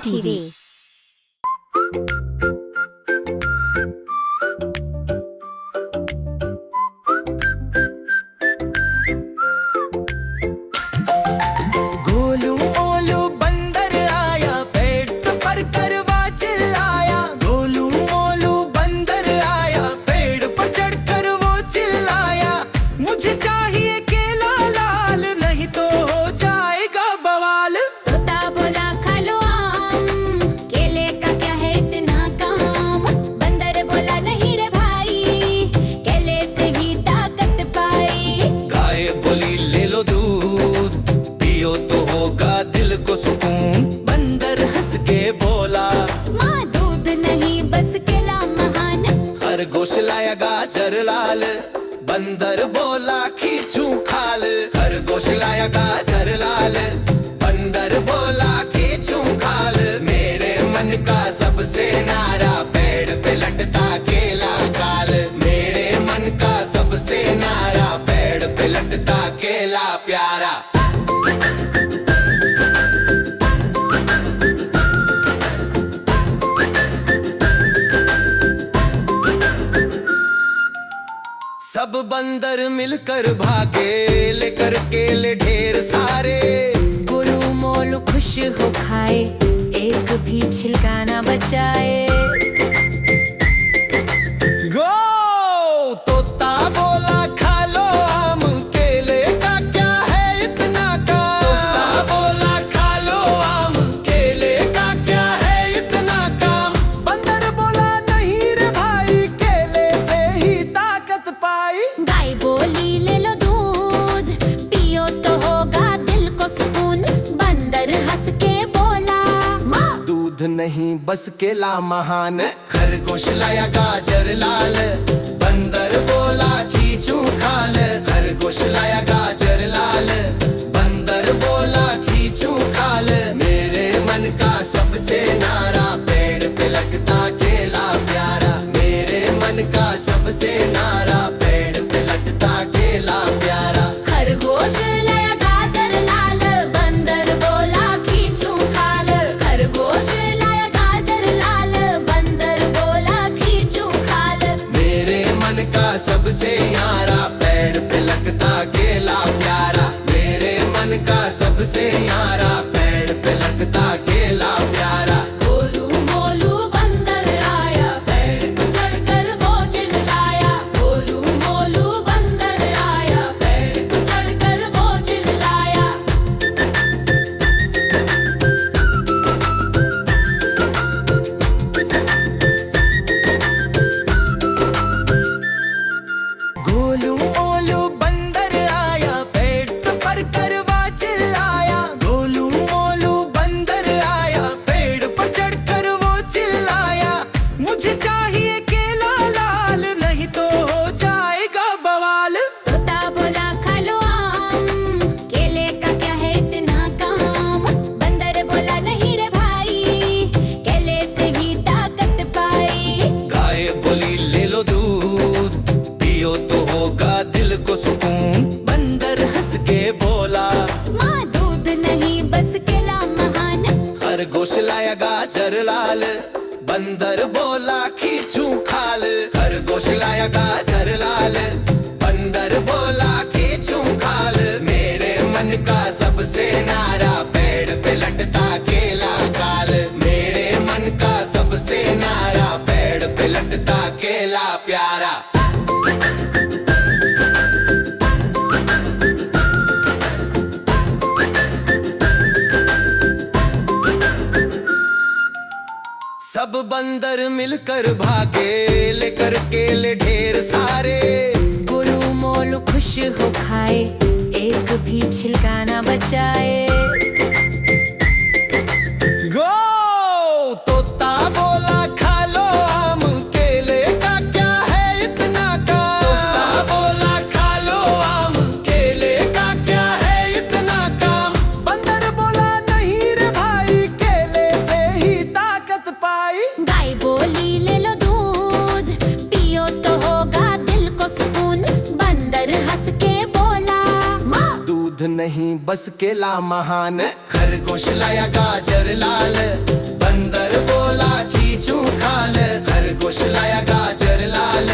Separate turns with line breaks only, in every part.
TV.
Golu Molu बंदर आया, पेड़ पर करवा चिल्लाया। गोलू मोलू बंदर आया, पेड़ पर चढ़कर वो चिल्लाया। मुझे चाहिए केला लाल, नहीं तो हो जाएगा बवाल।
तोता बोला खा लो आम, केले का क्या है इतना काम। बंदर बोला नहीं रे भाई, केले से ही ताकत पाई।
गाय बोली ले लो दूध, पियो तो होगा दिल को सुकून। बंदर हंस के बोला
माँ दूध नहीं बस केला महान।
खरगोश लाया गाजर लाल, बंदर बोला खींचूं खाल। खरगोश लाया गाजर लाल, बंदर बोला खींचूं खाल। मेरे मन का सबसे नारा, पेड़ पे लटता केला काल। मेरे मन का सबसे नारा, पेड़ पे लटता केला प्यारा। सब बंदर मिलकर भागे, लेकर केले ढेर सारे।
गोलू मोलू खुश हो खाए, एक भी छिलका ना बचाए।
गो तोता बोला खा लो आम, केले का क्या है इतना काम। तोता बोला खा लो आम, केले का क्या है इतना काम। बंदर बोला नहीं रे भाई, केले से ही ताकत पाई।
गाय बोली ले लो दूध, पियो तो होगा दिल को सुकून। बंदर हंस के बोला माँ
दूध नहीं बस केला महान। खरगोश लाया गाजर लाल, बंदर बोला खींचूं खाल। खरगोश लाया गाजर लाल, बंदर बोला खींचूं खाल। मेरे मन का सबसे नारा, पेड़ पे लगता केला प्यारा। मेरे मन का सबसे नारा, पेड़ पे लगता केला प्यारा।
खरगोश लाया गाजर लाल, बंदर बोला खींचूं खाल। खरगोश लाया गाजर लाल, बंदर बोला खींचूं खाल।
मेरे मन का सबसे यारा, पेड़ पे लगता केला प्यारा। मेरे मन का सबसे यारा, पेड़ पे लगता केला प्यारा।
गोलू मोलू बंदर आया, पेड़ को चढ़कर वो चिल्लाया। गोलू मोलू बंदर आया, पेड़ को चढ़कर वो चिल्लाया।
गोलू मोलू बंदर आया, पेड़ पर करवा चिल्लाया। गोलू मोलू बंदर आया, पेड़ पर चढ़कर वो चिल्लाया। मुझे चाहिए केला लाल, नहीं तो हो जाएगा बवाल।
तोता बोला खा लो आम, केले का क्या है इतना काम। बंदर बोला नहीं रे भाई, केले से ही ताकत पाई।
गाय बोली ले लो दूध, पियो तो होगा दिल को सुकून। बंदर हंस के बोला
माँ दूध नहीं बस केला महान।
खरगोश लाया गाजर लाल, बंदर बोला खींचूं खाल। खरगोश लाया गाजर लाल, बंदर बोला खींचूं खाल। मेरे मन का सबसे नारा, पेड़ पे लटता केला काल। मेरे मन का सबसे नारा, पेड़ पे लटता केला प्यारा। सब बंदर मिलकर भागे, लेकर केले ढेर सारे।
गोलू मोलू खुश हो खाए, एक भी छिलका ना बचाए।
गो तोता बोला खा लो आम, केले का क्या है इतना काम। तोता बोला खा लो आम, केले का क्या है इतना काम। बंदर बोला नहीं रे भाई, केले से ही ताकत पाई।
गाय बोली ले लो दूध, पियो तो होगा दिल को सुकून। बंदर हंस के बोला माँ
दूध नहीं बस केला महान। खर खरगोश लाया गाजर लाल, बंदर बोला खींचूं खाल। खरगोश लाया गाजर लाल,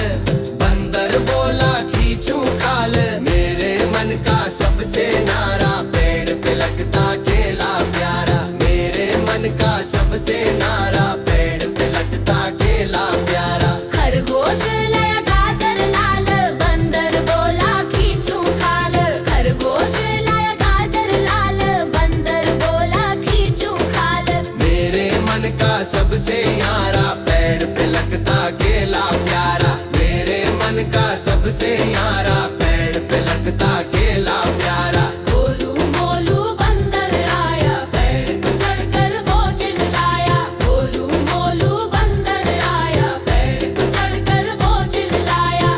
बंदर बोला खींचूं खाल। मेरे मन का सबसे न्यारा पेड़ पे लगता केला प्यारा। मेरे मन का सबसे न्यारा पेड़ पे लगता केला प्यारा।
खरगोश लाया गाजर लाल, बंदर बोला खींचूं खाल। खरगोश लाया गाजर लाल, बंदर बोला खींचूं खाल।
मेरे मन का सबसे न्यारा पेड़ पे लगता केला प्यारा। मेरे मन का सबसे न्यारा पेड़ पे लगता केला प्यारा।
गोलू मोलू बंदर आया, पेड़ को चढ़कर वो चिल्लाया। गोलू मोलू बंदर आया, पेड़ को चढ़कर वो चिल्लाया।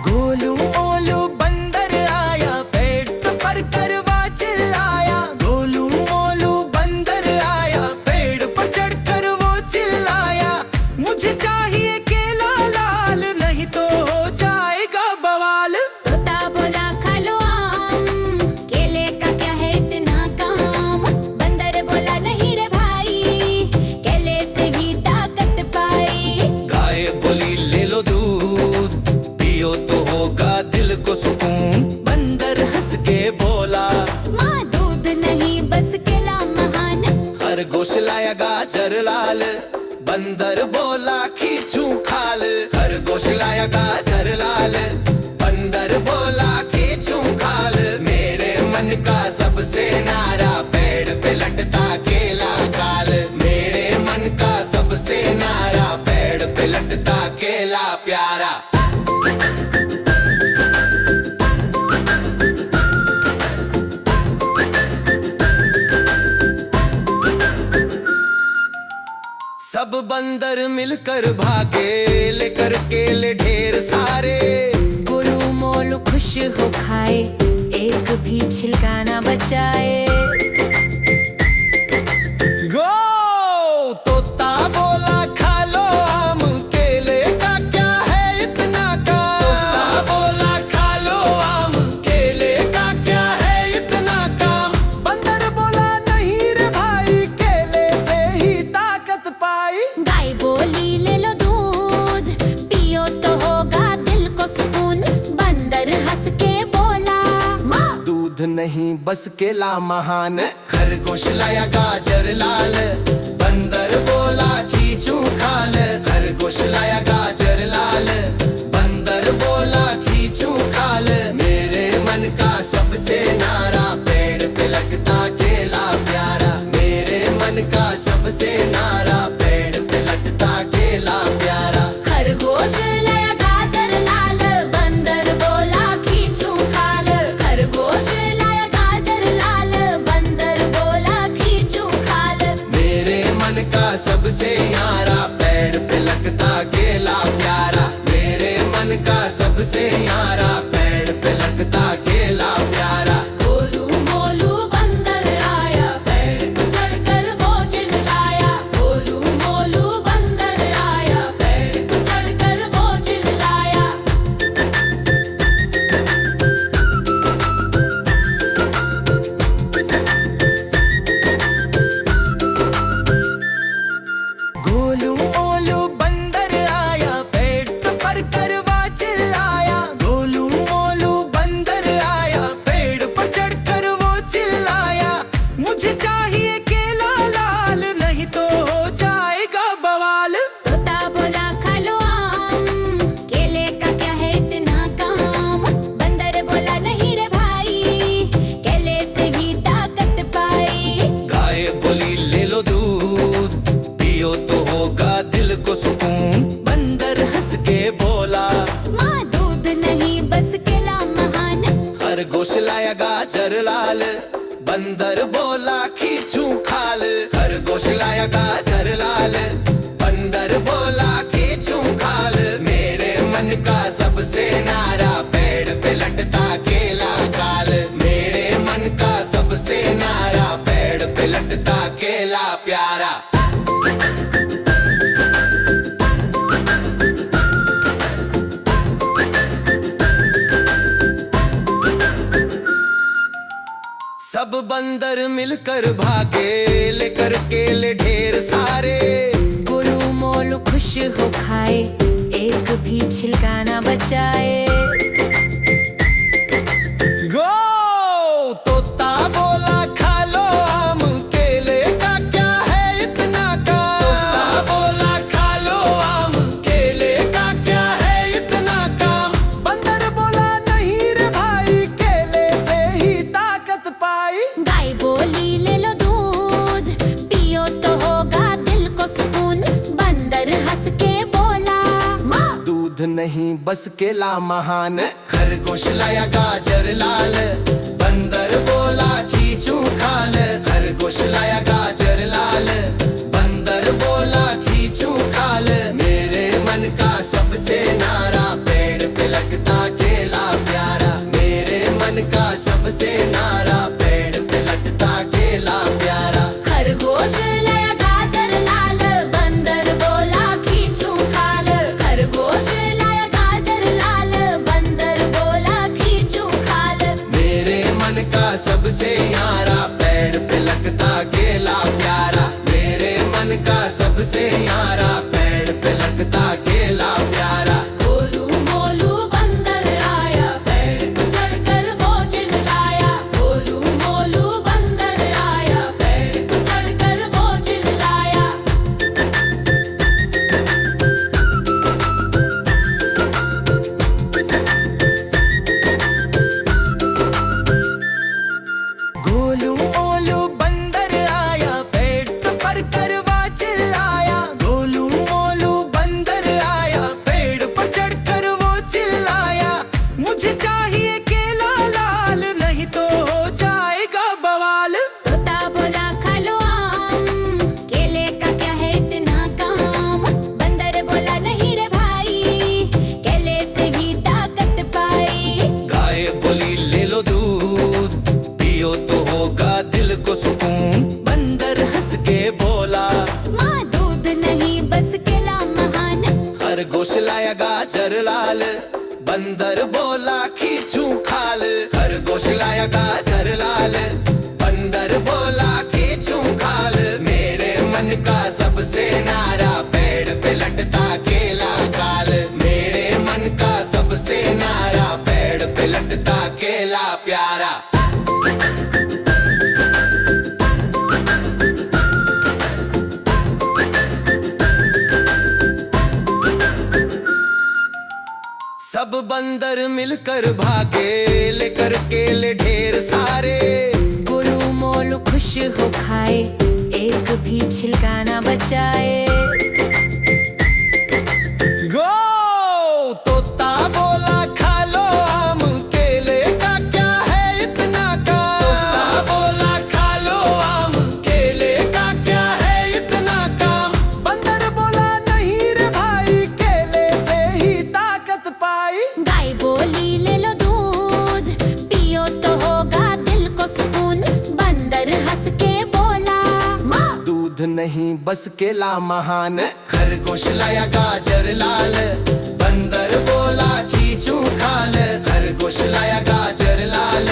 गोलू मोलू बंदर आया, पेड़ पर करवा चिल्लाया। गोलू मोलू बंदर आया, पेड़ पर चढ़कर वो चिल्लाया। मुझे चाहिए केला लाल, नहीं तो हो जाएगा बवाल।
तोता बोला खा लो आम, केले का क्या है इतना काम। बंदर बोला नहीं रे भाई, केले से ही ताकत पाई।
गाय बोली ले लो दूध, पियो तो होगा दिल को सुकून। बंदर हंस के बोला
माँ दूध नहीं बस केला महान।
खरगोश लाया गाजर लाल, बंदर बोला खींचूं खाल। खरगोश लाया गाजर लाल, बंदर बोला खींचूं खाल। मेरे मन का सबसे न्यारा पेड़ पे लटता केला खाल। मेरे मन का सबसे न्यारा पेड़ पे लटता केला प्यारा। सब बंदर मिलकर भागे, लेकर केले ढेर सारे।
गोलू मोलू खुश हो खाए, एक भी छिलका ना बचाए।
गो तोता बोला खा लो आम, केले का क्या है इतना काम। तोता बोला खा लो आम, केले का क्या है इतना काम। बंदर बोला नहीं रे भाई, केले से ही ताकत पाई।
गाय बोली ले लो दूध, पियो तो होगा दिल को सुकून। बंदर हंस के बोला माँ
दूध नहीं बस केला महान। खरगोश लाया गाजर लाल, बंदर बोला खींचूं खाल। खरगोश लाया गाजर लाल, बंदर बोला खींचूं खाल। मेरे मन का सबसे न्यारा पेड़ पे लगता केला प्यारा। मेरे मन का सबसे न्यारा पेड़ पे लगता केला प्यारा।
खरगोश लाया गाजर लाल, बंदर बोला खींचूं खाल। खरगोश लाया गाजर लाल, बंदर बोला खींचूं खाल।
मेरे मन का सबसे न्यारा पेड़ पे लगता केला प्यारा। मेरे मन का सबसे न्यारा पेड़ पे लगता केला प्यारा।
गोलू मोलू बंदर आया, पेड़ को चढ़कर वो चिल्लाया। गोलू मोलू बंदर आया, पेड़ को चढ़कर वो चिल्लाया।
गोलू मोलू बंदर आया, पेड़ पर करवा चिल्लाया। गोलू मोलू बंदर आया, पेड़ पर चढ़कर वो चिल्लाया। मुझे चाहिए केला लाल, नहीं तो हो जाएगा बवाल।
तोता बोला खा लो आम, केले का क्या है इतना काम। बंदर बोला नहीं रे भाई, केले से ही ताकत पाई।
गाय बोली ले लो दूध, पियो तो होगा दिल को सुकून। बंदर हंस के बोला
माँ दूध नहीं बस केला महान।
खरगोश लाया गाजर लाल, बंदर बोला खींचूं खाल। खरगोश लाया गाजर लाल, बंदर बोला खींचूं खाल। मेरे मन का सबसे न्यारा पेड़ पे लटता केला खाल। मेरे मन का सबसे न्यारा पेड़ पे लटता केला प्यारा। बंदर मिलकर भागे लेकर केले ढेर सारे।
गोलू मोलू खुश हो खाए, एक भी छिलका ना बचाए।
गो तोता बोला खा लो आम, केले का क्या है इतना काम। तोता बोला खा लो आम, केले का क्या है इतना काम। बंदर बोला नहीं रे भाई, केले से ही ताकत पाई।
गाय बोली ले लो दूध, पियो तो होगा दिल को सुकून। बंदर हंस के बोला माँ,
दूध नहीं बस केला महान। खरगोश लाया गाजर लाल, बंदर बोला खींचूं खाल। खरगोश लाया गाजर लाल, बंदर बोला खींचूं खाल। मेरे मन का सबसे नारा, पेड़ पे लगता केला प्यारा। मेरे मन का सबसे नारा, पेड़ पे लगता केला प्यारा।
खरगोश लाया गाजर लाल, बंदर बोला खींचूं खाल। खरगोश लाया गाजर लाल, बंदर बोला खींचूं खाल।
मेरे मन का सबसे यारा, पेड़ पे लगता केला प्यारा। मेरे मन का सबसे यारा, पेड़ पे लगता केला प्यारा।
गोलू मोलू बंदर आया, पेड़ को चढ़कर वो चिल्लाया। गोलू मोलू बंदर आया, पेड़ को चढ़कर वो चिल्लाया।
गोलू मोलू बंदर आया, पेड़ पर करवा चिल्लाया। गोलू मोलू बंदर आया, पेड़ पर चढ़कर वो चिल्लाया। मुझे चाहिए केला लाल, नहीं तो हो जाएगा बवाल।
तोता बोला खा लो आम, केले का क्या है इतना काम। बंदर बोला नहीं रे भाई, केले से ही ताकत पाई।
गाय बोली ले लो दूध, पियो तो होगा दिल को सुकून। बंदर हंस के बोला
माँ दूध नहीं बस केला महान।
खरगोश लाया गाजर लाल, बंदर बोला खींचूं खाल। खरगोश लाया गाजर लाल, बंदर बोला खींचूं खाल। मेरे मन का सबसे नारा, पेड़ पे लटता केला काल। मेरे मन का सबसे नारा, पेड़ पे लटता केला प्यारा। सब बंदर मिलकर भागे लेकर केले ढेर सारे।
गोलू मोलू खुश हो खाए, एक भी छिलका ना बचाए।
गो तोता बोला खा लो आम, केले का क्या है इतना काम। तोता बोला खा लो आम, केले का क्या है इतना काम। बंदर बोला नहीं रे भाई, केले से ही ताकत पाई।
गाय बोली ले लो दूध, पियो तो होगा दिल को सुकून। बंदर हंस के बोला माँ,
दूध नहीं बस केला महान। खरगोश लाया गाजर लाल, बंदर बोला खींचूं खाल। खरगोश लाया गाजर लाल,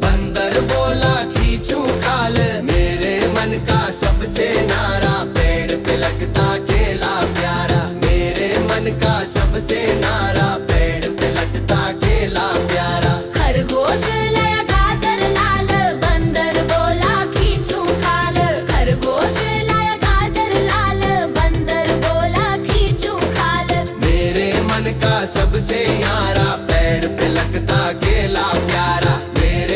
बंदर बोला खींचूं खाल। मेरे मन का सबसे नारा, पेड़ पे लगता केला प्यारा। मेरे मन का सबसे नारा, पेड़ पे लगता केला प्यारा।
खरगोश लाया गाजर लाल, बंदर बोला खींचूं खाल। खरगोश लाया गाजर लाल, बंदर बोला खींचूं खाल।
मेरे मन का सबसे यारा, पेड़ पे लगता केला प्यारा। मेरे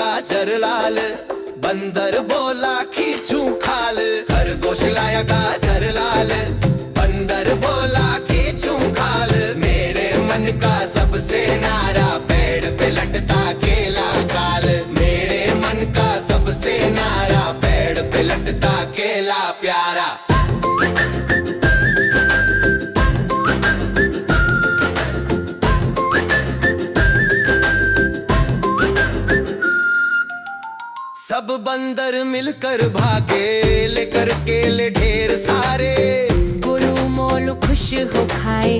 गाजर लाल, बंदर बोला खींचूं खाल। खरगोश लाया गाजर लाल, बंदर बोला खींचूं खाल। मेरे मन का सबसे न्यारा पेड़ पे लटता केला काल। मेरे मन का सबसे न्यारा पेड़ पे लटता केला प्यारा। सब बंदर मिलकर भागे, लेकर केले ढेर सारे।
गोलू मोलू खुश हो खाए,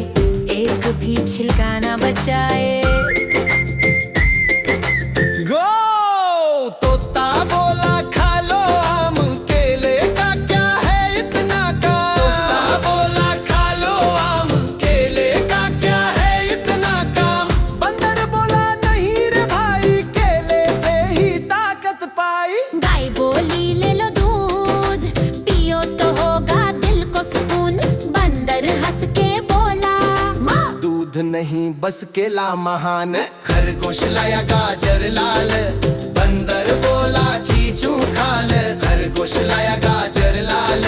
एक भी छिलका ना बचाए।
गो तोता बोला खा लो आम, केले का क्या है इतना काम। तोता बोला खा लो आम, केले का क्या है इतना काम। बंदर बोला नहीं रे भाई, केले से ही ताकत पाई।
गाय बोली ले लो दूध, पियो तो होगा दिल को सुकून। बंदर हंस के बोला माँ,
दूध नहीं बस केला महान। खरगोश लाया गाजर लाल, बंदर बोला खींचूं खाल। खरगोश लाया गाजर लाल,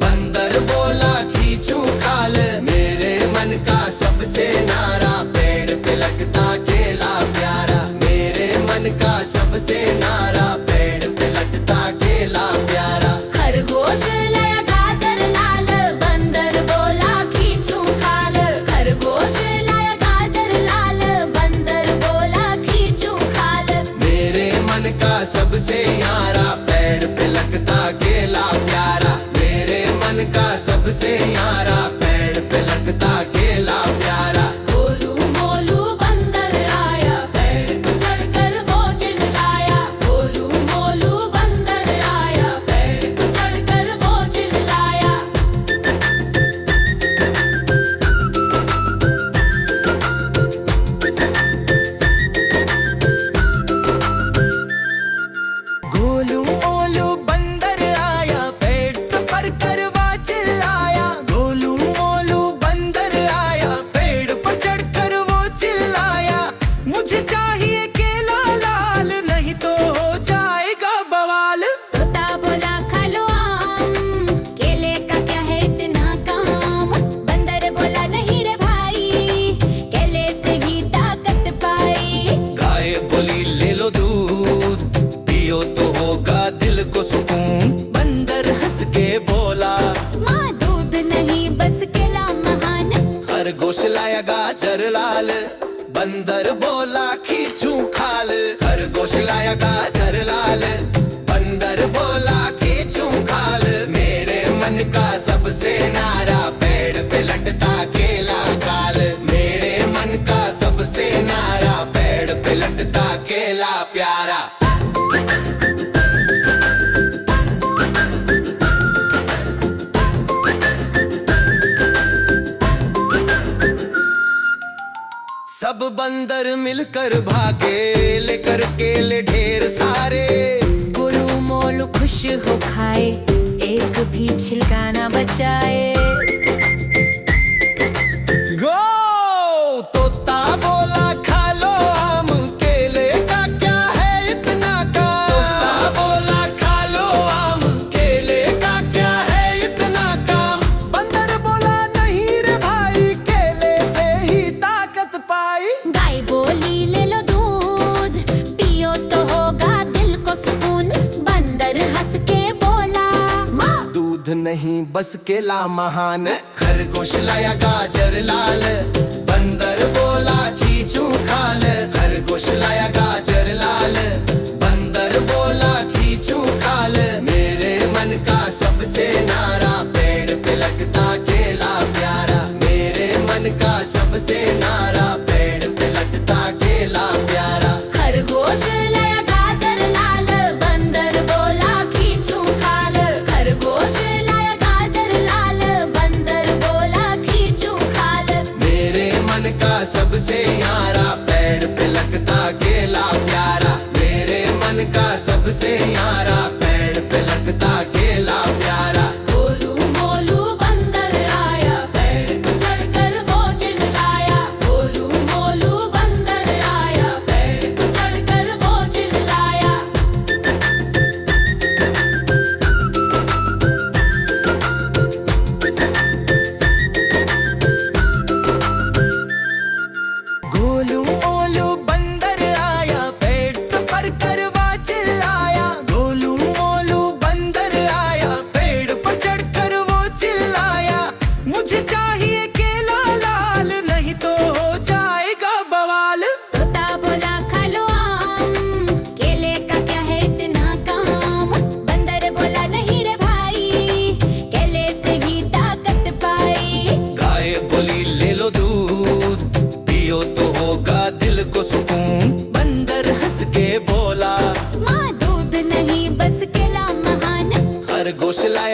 बंदर बोला खींचूं खाल। मेरे मन का सबसे न्यारा पेड़ पे लगता केला प्यारा। मेरे मन का सबसे न्यारा पेड़ पे लगता केला प्यारा।
खरगोश लाया गाजर लाल, बंदर बोला खींचूं खाल। खरगोश लाया गाजर लाल, बंदर बोला खींचूं खाल।
मेरे मन का सबसे न्यारा पेड़ पे लगता केला प्यारा। मेरे मन का सबसे न्यारा पेड़ पे लगता केला प्यारा।
गोलू मोलू बंदर आया, पेड़ को चढ़कर वो चिल्लाया। गोलू मोलू बंदर आया, पेड़ को चढ़कर वो चिल्लाया।
गोलू मोलू बंदर आया, पेड़ पे पढ़कर वो चिल्लाया। गोलू मोलू बंदर आया, पेड़ पर चढ़कर वो चिल्लाया। मुझे चाहिए केला लाल, नहीं तो हो जाएगा बवाल।
तोता बोला खा लो आम, केले का क्या है इतना काम। बंदर बोला नहीं रे भाई, केले से ही ताकत पाई।
गाय बोली ले लो दूध, पियो तो होगा दिल को सुकून। बंदर हंस के बोला
माँ दूध नहीं बस केला महान।
खरगोश लाया गाजर लाल, बंदर बोला खींचूं खाल। खरगोश लाया गाजर लाल, बंदर बोला खींचूं खाल। मेरे मन का सबसे न्यारा पेड़ पे लटता केला काल। मेरे मन का सबसे न्यारा पेड़ पे लटता केला प्यारा। सब बंदर मिलकर भागे, लेकर केले ढेर सारे।
गोलू मोलू खुश हो खाए, एक भी छिलका ना बचाए।
गो तोता बोला खा लो आम, केले का क्या है इतना काम। तोता बोला खा लो आम, केले का क्या है इतना काम। बंदर बोला नहीं रे भाई, केले से ही ताकत पाई।
गाय बोली ले लो दूध, पियो तो होगा दिल को सुकून। बंदर हंस के बोला माँ,
दूध नहीं बस केला महान। खरगोश लाया गाजर लाल, बंदर बोला खींचूं खाल। खरगोश लाया गाजर लाल, बंदर बोला खींचूं खाल। मेरे मन का सबसे न्यारा पेड़ पे लगता केला प्यारा। मेरे मन का सबसे न्यारा पेड़ पे लगता केला प्यारा।
खरगोश लाया गाजर लाल, बंदर बोला खींचूं खाल। खरगोश लाया गाजर लाल, बंदर बोला खींचूं खाल।
मेरे मन का सबसे न्यारा पेड़ पे लगता केला प्यारा। मेरे मन का सबसे न्यारा पेड़ पे लगता केला प्यारा।
गोलू मोलू बंदर आया, पेड़ को चढ़कर वो चिल्लाया। गोलू मोलू बंदर आया, पेड़ को चढ़कर वो चिल्लाया।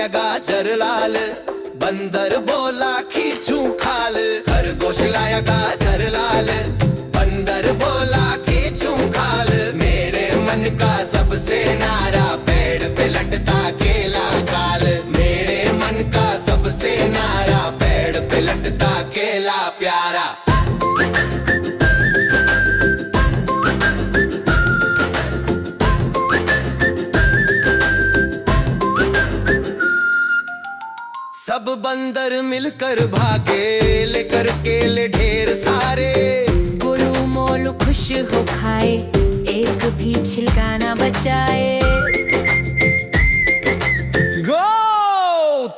लाया गाजर लाल, बंदर बोला खींचूं खाल। खरगोश लाया गाजर लाल, बंदर बोला खींचूं खाल। मेरे मन का सबसे न्यारा, पेड़ पे लटता केला काल। मेरे मन का सबसे न्यारा, पेड़ पे लटता केला प्यारा। सब बंदर मिलकर भागे, लेकर केले ढेर सारे।
गोलू मोलू खुश हो खाए, एक भी छिलका ना बचाए।
गो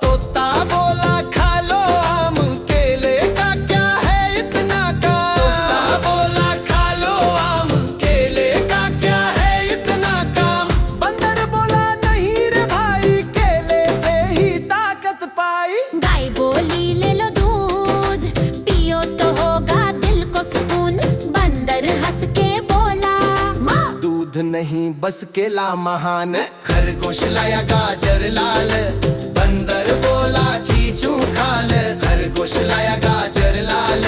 तोता बोला खा लो आम, केले का क्या है इतना काम। तोता बोला खा लो आम, केले का क्या है इतना काम। बंदर बोला नहीं रे भाई, केले से ही ताकत पाई।
गाय बोली ले लो दूध, पियो तो होगा दिल को सुकून। बंदर हंस के बोला माँ,
दूध नहीं बस केला महान। खरगोश लाया गाजर लाल, बंदर बोला खींचूं खाल। खरगोश लाया गाजर लाल,